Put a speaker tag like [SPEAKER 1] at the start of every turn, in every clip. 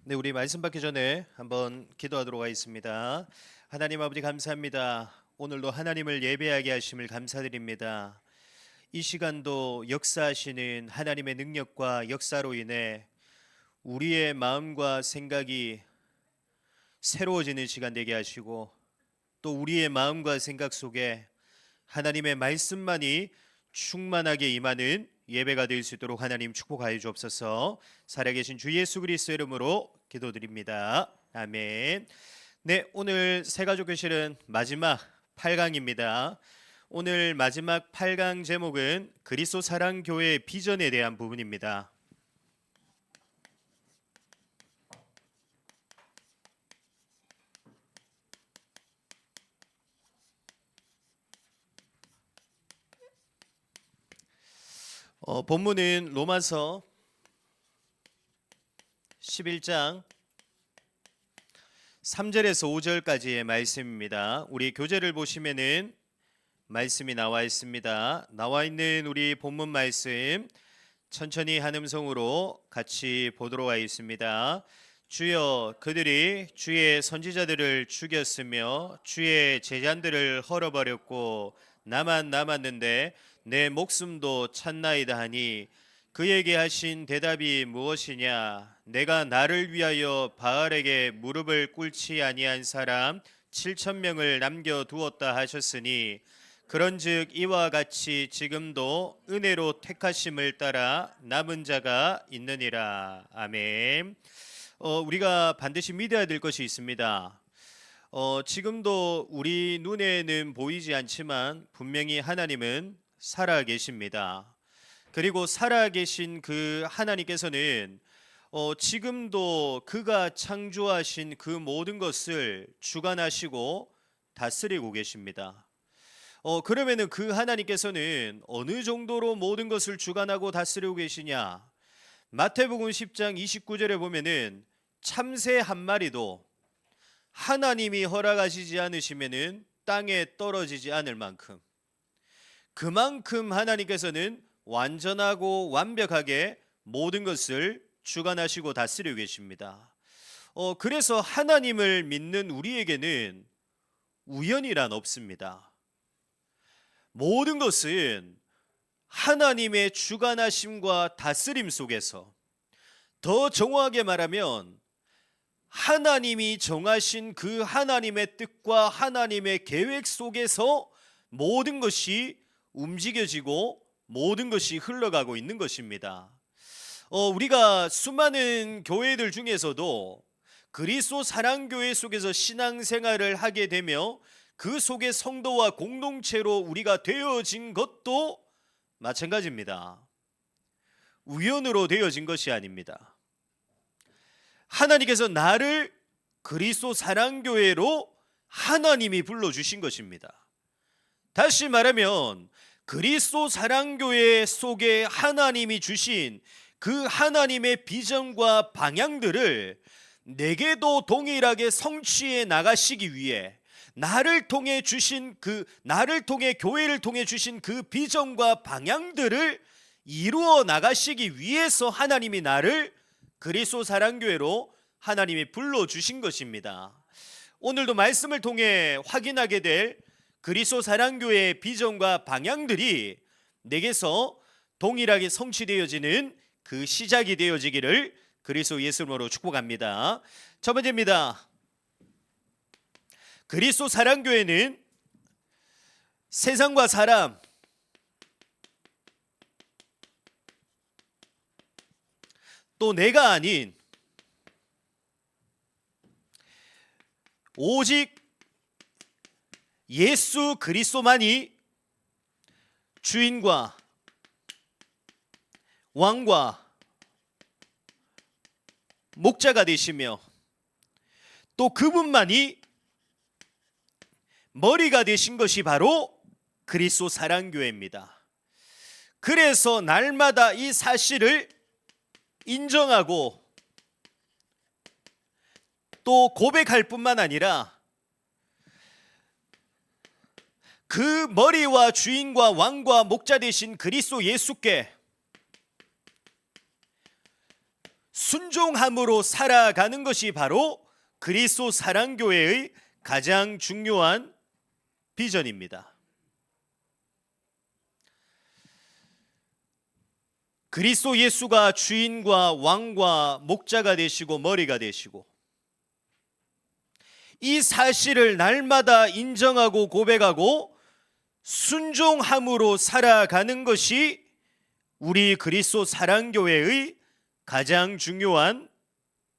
[SPEAKER 1] 네, 우리 말씀 받기 전에 한번 기도하도록 하겠습니다. 하나님 아버지 감사합니다. 오늘도 하나님을 예배하게 하심을 감사드립니다. 이 시간도 역사하시는 하나님의 능력과 역사로 인해 우리의 마음과 생각이 새로워지는 시간 되게 하시고 또 우리의 마음과 생각 속에 하나님의 말씀만이 충만하게 임하는 예배가 될 수 있도록 하나님 축복하여 주옵소서. 살아계신 주 예수 그리스도 이름으로 기도드립니다. 아멘. 네, 오늘 새가족교실은 마지막 8강입니다. 오늘 마지막 8강 제목은 그리스도 사랑교회의 비전에 대한 부분입니다. 본문은 로마서 11장 3절에서 5절까지의 말씀입니다. 우리 교재를 보시면은 말씀이 나와 있습니다. 나와 있는 우리 본문 말씀 천천히 한 음성으로 같이 보도록 하겠습니다. 주여, 그들이 주의 선지자들을 죽였으며 주의 제자들을 헐어버렸고 나만 남았는데 내 목숨도 찾나이다 하니 그에게 하신 대답이 무엇이냐? 내가 나를 위하여 바알에게 무릎을 꿇지 아니한 사람 7,000명을 남겨두었다 하셨으니 그런즉 이와 같이 지금도 은혜로 택하심을 따라 남은 자가 있느니라. 아멘. 우리가 반드시 믿어야 될 것이 있습니다. 지금도 우리 눈에는 보이지 않지만 분명히 하나님은 살아 계십니다. 그리고 살아계신 그 하나님께서는 지금도 그가 창조하신 그 모든 것을 주관하시고 다스리고 계십니다. 그러면은 그 하나님께서는 어느 정도로 모든 것을 주관하고 다스리고 계시냐? 마태복음 10장 29절에 보면은 참새 한 마리도 하나님이 허락하시지 않으시면은 땅에 떨어지지 않을 만큼 그만큼 하나님께서는 완전하고 완벽하게 모든 것을 주관하시고 다스리고 계십니다. 그래서 하나님을 믿는 우리에게는 우연이란 없습니다. 모든 것은 하나님의 주관하심과 다스림 속에서, 더 정확하게 말하면 하나님이 정하신 그 하나님의 뜻과 하나님의 계획 속에서 모든 것이 움직여지고 모든 것이 흘러가고 있는 것입니다. 우리가 수많은 교회들 중에서도 그리스도 사랑교회 속에서 신앙생활을 하게 되며 그 속에 성도와 공동체로 우리가 되어진 것도 마찬가지입니다. 우연으로 되어진 것이 아닙니다. 하나님께서 나를 그리스도 사랑교회로 하나님이 불러주신 것입니다. 다시 말하면 그리스도 사랑교회 속에 하나님이 주신 그 하나님의 비전과 방향들을 내게도 동일하게 성취해 나가시기 위해 나를 통해 교회를 통해 주신 그 비전과 방향들을 이루어 나가시기 위해서 하나님이 나를 그리스도 사랑교회로 하나님이 불러주신 것입니다. 오늘도 말씀을 통해 확인하게 될 그리스도 사랑교회의 비전과 방향들이 내게서 동일하게 성취되어지는 그 시작이 되어지기를 그리스도 예수님으로 축복합니다. 첫 번째입니다. 그리스도 사랑교회는 세상과 사람, 또 내가 아닌 오직 예수 그리스도만이 주인과 왕과 목자가 되시며 또 그분만이 머리가 되신 것이 바로 그리스도 사랑교회입니다. 그래서 날마다 이 사실을 인정하고 또 고백할 뿐만 아니라 그 머리와 주인과 왕과 목자 되신 그리스도 예수께 순종함으로 살아가는 것이 바로 그리스도 사랑교회의 가장 중요한 비전입니다. 그리스도 예수가 주인과 왕과 목자가 되시고 머리가 되시고, 이 사실을 날마다 인정하고 고백하고 순종함으로 살아가는 것이 우리 그리스도 사랑교회의 가장 중요한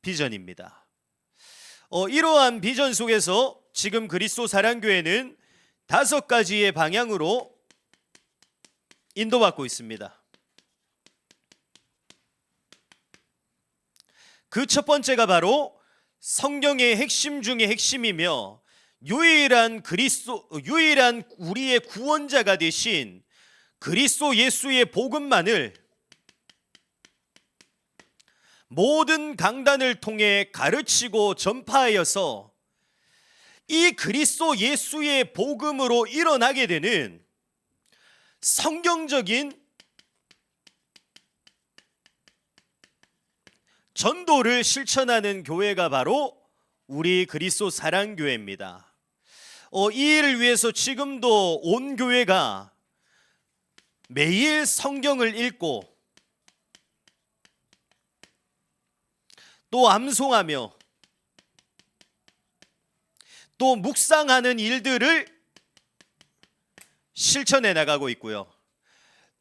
[SPEAKER 1] 비전입니다. 이러한 비전 속에서 지금 그리스도 사랑교회는 5가지의 방향으로 인도받고 있습니다. 그 첫 번째가 바로 성경의 핵심 중의 핵심이며 유일한 우리의 구원자가 되신 그리스도 예수의 복음만을 모든 강단을 통해 가르치고 전파하여서 이 그리스도 예수의 복음으로 일어나게 되는 성경적인 전도를 실천하는 교회가 바로 우리 그리스도 사랑교회입니다. 이 일을 위해서 지금도 온 교회가 매일 성경을 읽고 또 암송하며 또 묵상하는 일들을 실천해 나가고 있고요.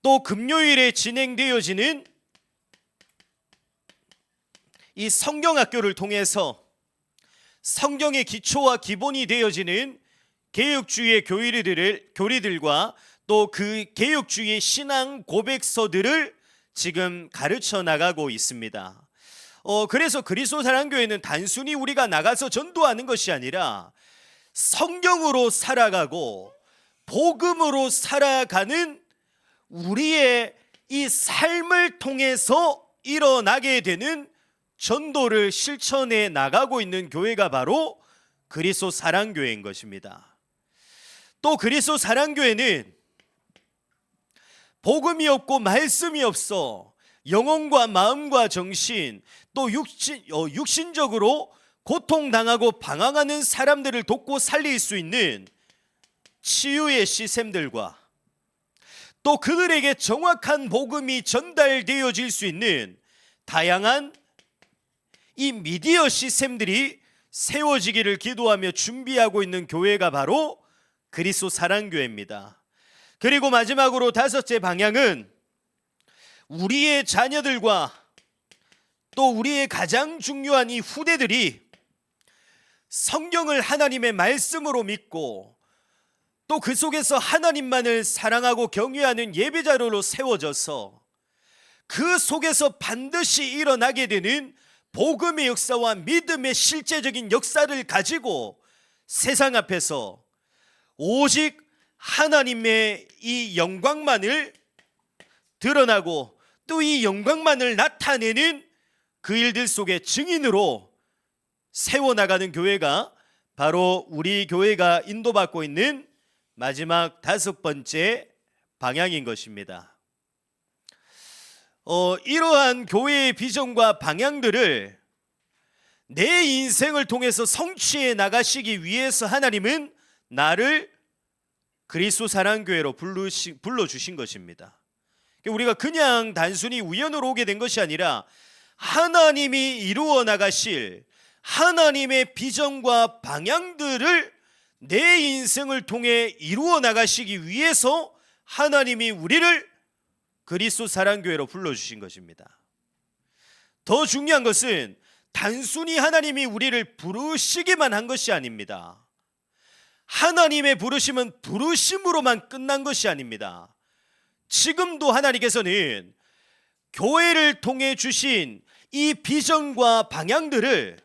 [SPEAKER 1] 또 금요일에 진행되어지는 이 성경학교를 통해서 성경의 기초와 기본이 되어지는 개혁주의의 교리들과 또 그 개혁주의의 신앙 고백서들을 지금 가르쳐 나가고 있습니다. 그래서 그리스도 사랑교회는 단순히 우리가 나가서 전도하는 것이 아니라 성경으로 살아가고 복음으로 살아가는 우리의 이 삶을 통해서 일어나게 되는 전도를 실천해 나가고 있는 교회가 바로 그리스도 사랑교회인 것입니다. 또 그리스도 사랑교회는 복음이 없고 말씀이 없어 영혼과 마음과 정신 또 육신적으로 고통당하고 방황하는 사람들을 돕고 살릴 수 있는 치유의 시스템들과 또 그들에게 정확한 복음이 전달되어질 수 있는 다양한 이 미디어 시스템들이 세워지기를 기도하며 준비하고 있는 교회가 바로 그리스도 사랑교회입니다. 그리고 마지막으로 5째 방향은 우리의 자녀들과 또 우리의 가장 중요한 이 후대들이 성경을 하나님의 말씀으로 믿고 또 그 속에서 하나님만을 사랑하고 경외하는 예배자로로 세워져서 그 속에서 반드시 일어나게 되는 복음의 역사와 믿음의 실제적인 역사를 가지고 세상 앞에서 오직 하나님의 이 영광만을 드러나고 또 이 영광만을 나타내는 그 일들 속에 증인으로 세워나가는 교회가 바로 우리 교회가 인도받고 있는 마지막 5번째 방향인 것입니다. 이러한 교회의 비전과 방향들을 내 인생을 통해서 성취해 나가시기 위해서 하나님은 나를 그리스도 사랑교회로 불러주신 것입니다. 우리가 그냥 단순히 우연으로 오게 된 것이 아니라 하나님이 이루어 나가실 하나님의 비전과 방향들을 내 인생을 통해 이루어 나가시기 위해서 하나님이 우리를 그리스도 사랑교회로 불러주신 것입니다. 더 중요한 것은 단순히 하나님이 우리를 부르시기만 한 것이 아닙니다. 하나님의 부르심은 부르심으로만 끝난 것이 아닙니다. 지금도 하나님께서는 교회를 통해 주신 이 비전과 방향들을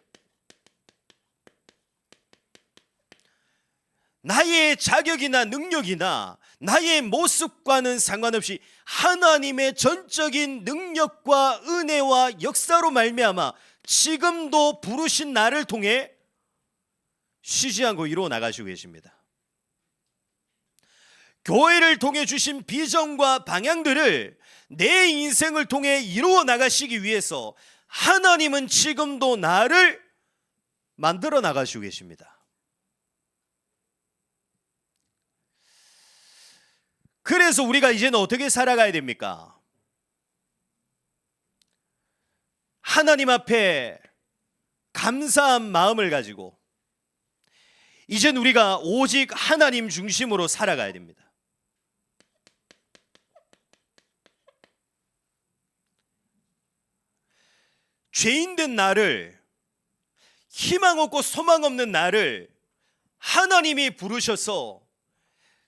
[SPEAKER 1] 나의 자격이나 능력이나 나의 모습과는 상관없이 하나님의 전적인 능력과 은혜와 역사로 말미암아 지금도 부르신 나를 통해 쉬지 않고 이루어 나가시고 계십니다. 교회를 통해 주신 비전과 방향들을 내 인생을 통해 이루어 나가시기 위해서 하나님은 지금도 나를 만들어 나가시고 계십니다. 그래서 우리가 이제는 어떻게 살아가야 됩니까? 하나님 앞에 감사한 마음을 가지고 이젠 우리가 오직 하나님 중심으로 살아가야 됩니다. 죄인된 나를, 희망 없고 소망 없는 나를 하나님이 부르셔서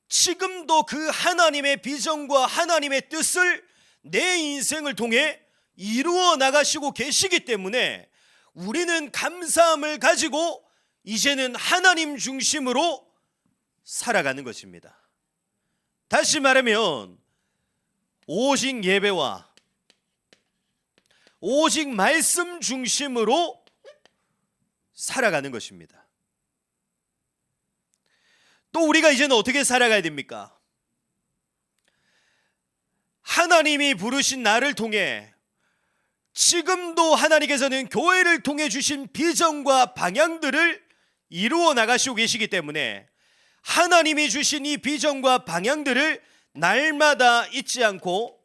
[SPEAKER 1] 지금도 그 하나님의 비전과 하나님의 뜻을 내 인생을 통해 이루어 나가시고 계시기 때문에 우리는 감사함을 가지고 이제는 하나님 중심으로 살아가는 것입니다. 다시 말하면 오직 예배와 오직 말씀 중심으로 살아가는 것입니다. 또 우리가 이제는 어떻게 살아가야 됩니까? 하나님이 부르신 나를 통해 지금도 하나님께서는 교회를 통해 주신 비전과 방향들을 이루어 나가시고 계시기 때문에 하나님이 주신 이 비전과 방향들을 날마다 잊지 않고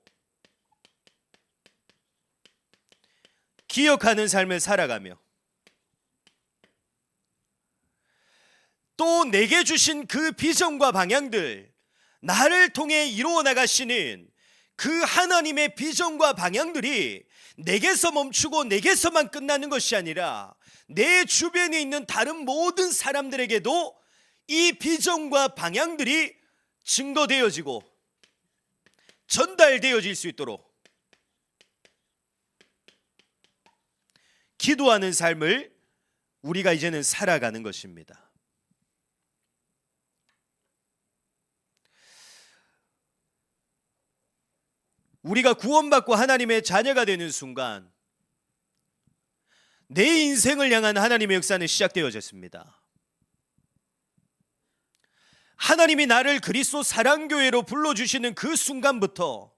[SPEAKER 1] 기억하는 삶을 살아가며 또 내게 주신 그 비전과 방향들, 나를 통해 이루어 나가시는 그 하나님의 비전과 방향들이 내게서 멈추고 내게서만 끝나는 것이 아니라 내 주변에 있는 다른 모든 사람들에게도 이 비전과 방향들이 증거되어지고 전달되어질 수 있도록 기도하는 삶을 우리가 이제는 살아가는 것입니다. 우리가 구원받고 하나님의 자녀가 되는 순간 내 인생을 향한 하나님의 역사는 시작되어졌습니다. 하나님이 나를 그리스도 사랑교회로 불러주시는 그 순간부터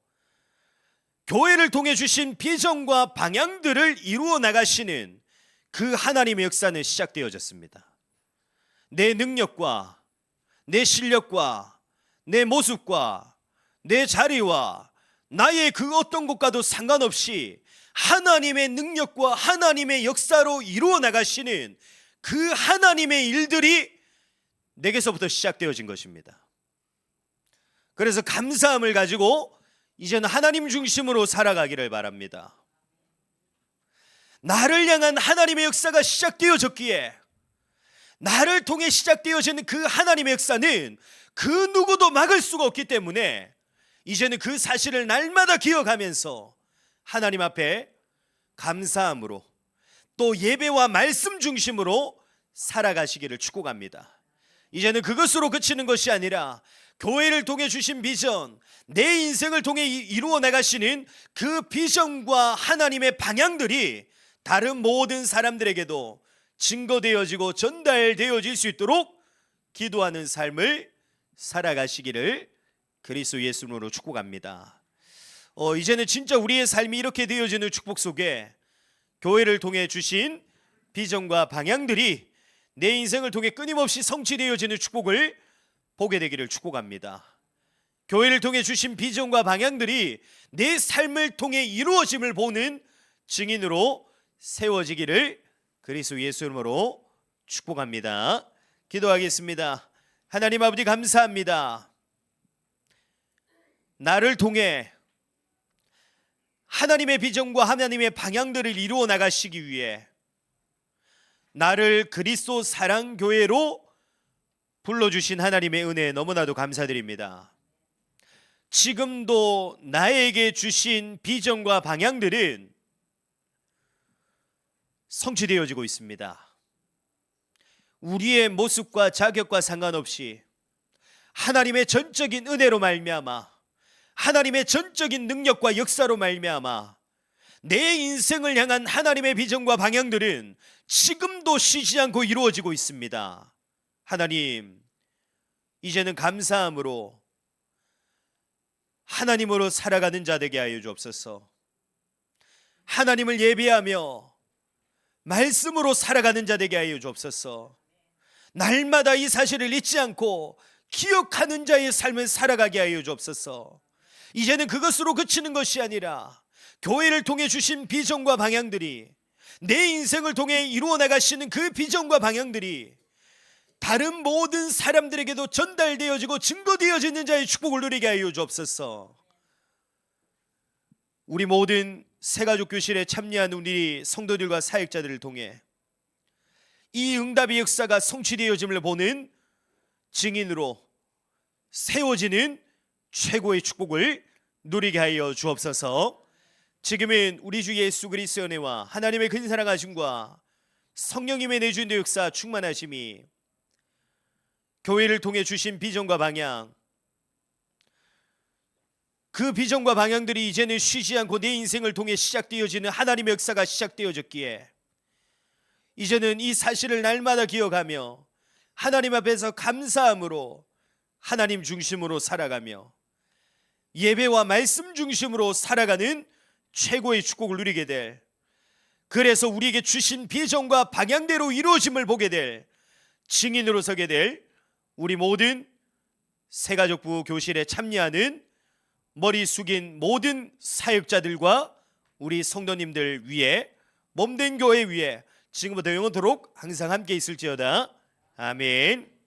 [SPEAKER 1] 교회를 통해 주신 비전과 방향들을 이루어 나가시는 그 하나님의 역사는 시작되어졌습니다. 내 능력과 내 실력과 내 모습과 내 자리와 나의 그 어떤 것과도 상관없이 하나님의 능력과 하나님의 역사로 이루어 나가시는 그 하나님의 일들이 내게서부터 시작되어진 것입니다. 그래서 감사함을 가지고 이제는 하나님 중심으로 살아가기를 바랍니다. 나를 향한 하나님의 역사가 시작되어졌기에 나를 통해 시작되어지는 그 하나님의 역사는 그 누구도 막을 수가 없기 때문에 이제는 그 사실을 날마다 기억하면서 하나님 앞에 감사함으로 또 예배와 말씀 중심으로 살아가시기를 축복합니다. 이제는 그것으로 그치는 것이 아니라 교회를 통해 주신 비전, 내 인생을 통해 이루어 나가시는 그 비전과 하나님의 방향들이 다른 모든 사람들에게도 증거되어지고 전달되어질 수 있도록 기도하는 삶을 살아가시기를 그리스도 예수님으로 축복합니다. 이제는 진짜 우리의 삶이 이렇게 되어지는 축복 속에 교회를 통해 주신 비전과 방향들이 내 인생을 통해 끊임없이 성취되어지는 축복을 보게 되기를 축복합니다. 교회를 통해 주신 비전과 방향들이 내 삶을 통해 이루어짐을 보는 증인으로 세워지기를 그리스도 예수님으로 축복합니다. 기도하겠습니다. 하나님 아버지 감사합니다. 나를 통해 하나님의 비전과 하나님의 방향들을 이루어 나가시기 위해 나를 그리스도 사랑교회로 불러주신 하나님의 은혜에 너무나도 감사드립니다. 지금도 나에게 주신 비전과 방향들은 성취되어지고 있습니다. 우리의 모습과 자격과 상관없이 하나님의 전적인 은혜로 말미암아 하나님의 전적인 능력과 역사로 말미암아 내 인생을 향한 하나님의 비전과 방향들은 지금도 쉬지 않고 이루어지고 있습니다. 하나님, 이제는 감사함으로 하나님으로 살아가는 자 되게 하여 주옵소서. 하나님을 예배하며 말씀으로 살아가는 자 되게 하여 주옵소서. 날마다 이 사실을 잊지 않고 기억하는 자의 삶을 살아가게 하여 주옵소서. 이제는 그것으로 그치는 것이 아니라 교회를 통해 주신 비전과 방향들이, 내 인생을 통해 이루어 나가시는 그 비전과 방향들이 다른 모든 사람들에게도 전달되어지고 증거되어지는 자의 축복을 누리게 하여 주옵소서. 우리 모든 새가족 교실에 참여한 우리 성도들과 사역자들을 통해 이 응답의 역사가 성취되어짐을 보는 증인으로 세워지는 최고의 축복을 누리게 하여 주옵소서. 지금은 우리 주 예수 그리스도의 은혜와 하나님의 큰 사랑하심과 성령님의 내주인의 역사 충만하심이, 교회를 통해 주신 비전과 방향, 그 비전과 방향들이 이제는 쉬지 않고 내 인생을 통해 시작되어지는 하나님의 역사가 시작되어졌기에 이제는 이 사실을 날마다 기억하며 하나님 앞에서 감사함으로 하나님 중심으로 살아가며 예배와 말씀 중심으로 살아가는 최고의 축복을 누리게 될, 그래서 우리에게 주신 비전과 방향대로 이루어짐을 보게 될 증인으로 서게 될 우리 모든 새가족부 교실에 참여하는 머리 숙인 모든 사역자들과 우리 성도님들 위에, 몸된 교회 위에 지금부터 영원토록 항상 함께 있을지어다. 아멘.